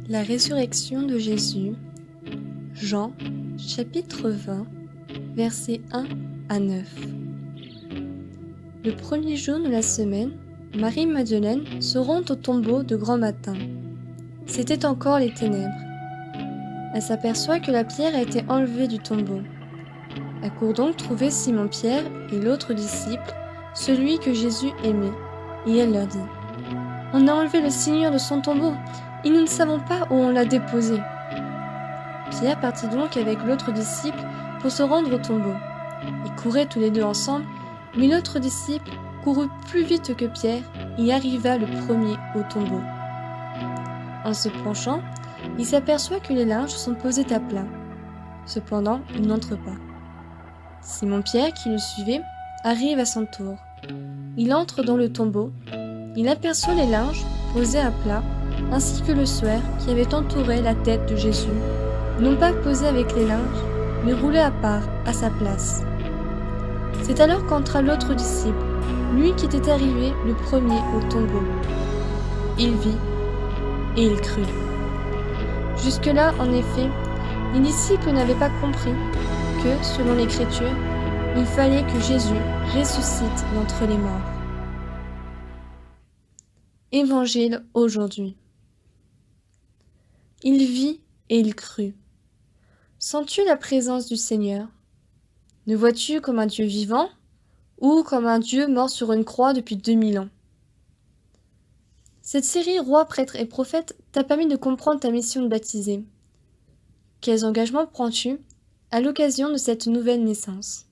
La résurrection de Jésus, Jean, chapitre 20, versets 1 à 9. Le premier jour de la semaine, Marie-Madeleine se rend au tombeau de grand matin. C'était encore les ténèbres. Elle s'aperçoit que la pierre a été enlevée du tombeau. Elle court donc trouver Simon-Pierre et l'autre disciple, celui que Jésus aimait, et elle leur dit : « On a enlevé le Seigneur de son tombeau, et nous ne savons pas où on l'a déposé. » Pierre partit donc avec l'autre disciple pour se rendre au tombeau. Ils couraient tous les deux ensemble, mais l'autre disciple courut plus vite que Pierre et arriva le premier au tombeau. En se penchant, il s'aperçoit que les linges sont posés à plat. Cependant, il n'entre pas. Simon-Pierre, qui le suivait, arrive à son tour. Il entre dans le tombeau. Il aperçoit les linges posés à plat, ainsi que le suaire qui avait entouré la tête de Jésus, non pas posé avec les linges, mais roulé à part, à sa place. C'est alors qu'entra l'autre disciple, lui qui était arrivé le premier au tombeau. Il vit et il crut. Jusque-là, en effet, les disciples n'avaient pas compris que, selon l'Écriture, il fallait que Jésus ressuscite d'entre les morts. Évangile aujourd'hui. Il vit et il crut. Sens-tu la présence du Seigneur ? Le vois-tu comme un Dieu vivant ou comme un Dieu mort sur une croix depuis 2000 ans ? Cette série Rois, prêtres et prophètes t'a permis de comprendre ta mission de baptiser. Quels engagements prends-tu à l'occasion de cette nouvelle naissance ?